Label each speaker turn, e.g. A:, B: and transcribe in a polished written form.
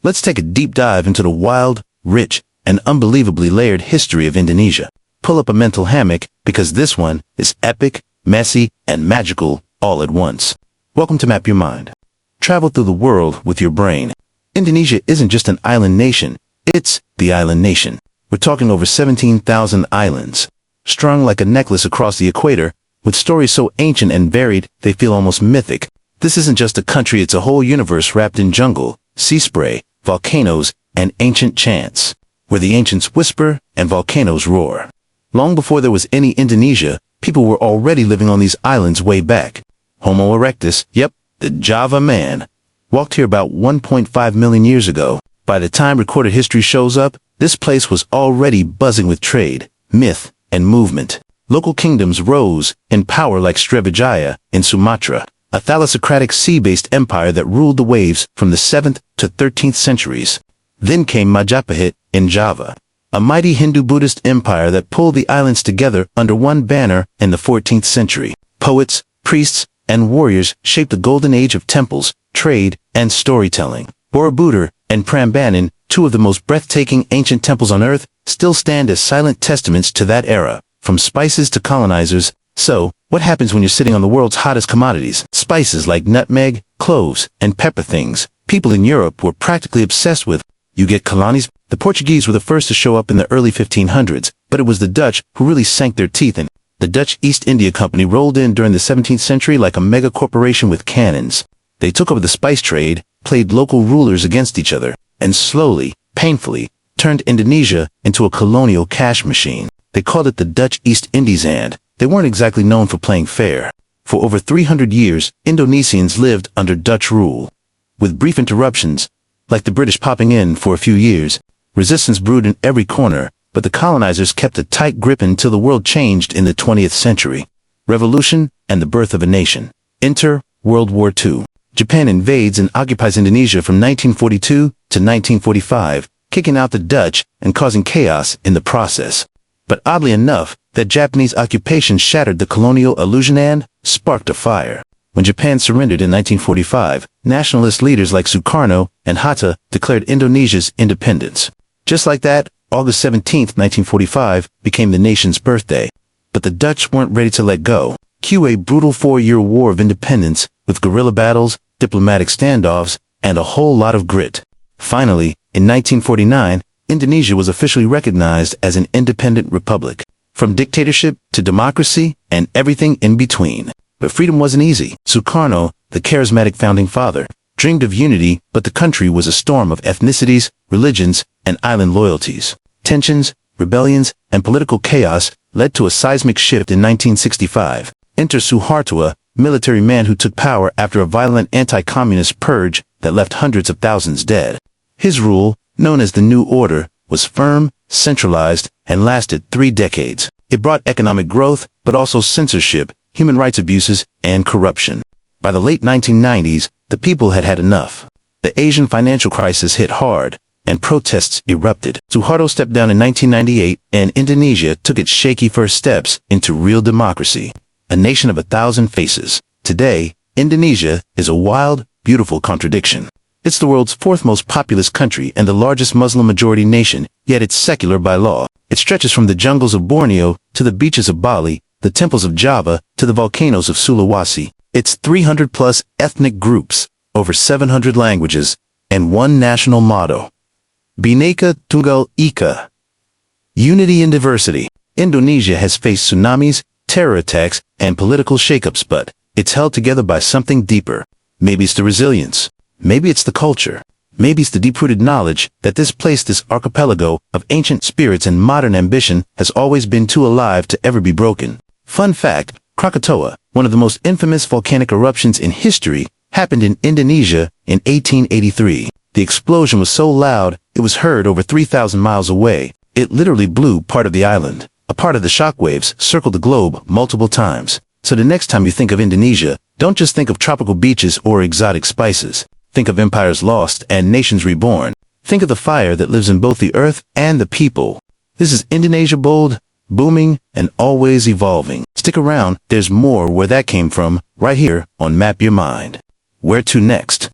A: Let's take a deep dive into the wild, rich, and unbelievably layered history of Indonesia. Pull up a mental hammock, because this one is epic, messy, and magical all at once. Welcome to Map Your Mind. Travel through the world with your brain. Indonesia isn't just an island nation, it's the island nation. We're talking over 17,000 islands, strung like a necklace across the equator, with stories so ancient and varied they feel almost mythic. This isn't just a country, it's a whole universe wrapped in jungle, sea spray, volcanoes, and ancient chants, where the ancients whisper and volcanoes roar. Long before there was any Indonesia, people were already living on these islands way back. Homo erectus, yep, the Java man, walked here about 1.5 million years ago. By the time recorded history shows up, this place was already buzzing with trade, myth, and movement. Local kingdoms rose in power like Srivijaya in Sumatra, a thalassocratic sea-based empire that ruled the waves from the 7th to 13th centuries. Then came Majapahit in Java, a mighty Hindu-Buddhist empire that pulled the islands together under one banner in the 14th century. Poets, priests, and warriors shaped the golden age of temples, trade, and storytelling. Borobudur and Prambanan, two of the most breathtaking ancient temples on earth, still stand as silent testaments to that era, from spices to colonizers. So, what happens when you're sitting on the world's hottest commodities? Spices like nutmeg, cloves, and pepper things people in Europe were practically obsessed with. You get colonies. The Portuguese were the first to show up in the early 1500s, but it was the Dutch who really sank their teeth in. The Dutch East India Company rolled in during the 17th century like a mega corporation with cannons. They took over the spice trade, played local rulers against each other, and slowly, painfully, turned Indonesia into a colonial cash machine. They called it the Dutch East Indies, and they weren't exactly known for playing fair. For over 300 years, Indonesians lived under Dutch rule. With brief interruptions, like the British popping in for a few years, resistance brewed in every corner, but the colonizers kept a tight grip until the world changed in the 20th century. Revolution and the birth of a nation. Enter World War II. Japan invades and occupies Indonesia from 1942 to 1945, kicking out the Dutch and causing chaos in the process. But oddly enough, that Japanese occupation shattered the colonial illusion and sparked a fire. When Japan surrendered in 1945, nationalist leaders like Sukarno and Hatta declared Indonesia's independence. Just like that, August 17, 1945 became the nation's birthday. But the Dutch weren't ready to let go. Cue a brutal 4-year war of independence with guerrilla battles, diplomatic standoffs, and a whole lot of grit. Finally, in 1949, Indonesia was officially recognized as an independent republic. From dictatorship to democracy and everything in between. But freedom wasn't easy. Sukarno, the charismatic founding father, dreamed of unity, but the country was a storm of ethnicities, religions, and island loyalties. Tensions, rebellions, and political chaos led to a seismic shift in 1965. Enter Suharto, military man who took power after a violent anti-communist purge that left hundreds of thousands dead. His rule, known as the New Order, was firm, centralized, and lasted 3 decades. It brought economic growth, but also censorship, human rights abuses, and corruption. By the late 1990s, the people had had enough. The Asian financial crisis hit hard, and protests erupted. Suharto stepped down in 1998, and Indonesia took its shaky first steps into real democracy. A nation of 1,000 faces. Today, Indonesia is a wild, beautiful contradiction. It's the world's 4th most populous country and the largest Muslim-majority nation, yet it's secular by law. It stretches from the jungles of Borneo to the beaches of Bali, the temples of Java to the volcanoes of Sulawesi. It's 300-plus ethnic groups, over 700 languages, and one national motto. Bhinneka Tunggal Ika. Unity in diversity. Indonesia has faced tsunamis, terror attacks, and political shakeups, but it's held together by something deeper. Maybe it's the resilience. Maybe it's the culture. Maybe it's the deep-rooted knowledge that this place, this archipelago of ancient spirits and modern ambition, has always been too alive to ever be broken. Fun fact, Krakatoa, one of the most infamous volcanic eruptions in history, happened in Indonesia in 1883. The explosion was so loud, it was heard over 3,000 miles away. It literally blew part of the island. A part of the shockwaves circled the globe multiple times. So the next time you think of Indonesia, don't just think of tropical beaches or exotic spices. Think of empires lost and nations reborn. Think of the fire that lives in both the earth and the people. This is Indonesia, bold, booming, and always evolving. Stick around, there's more where that came from, right here on Map Your Mind. Where to next?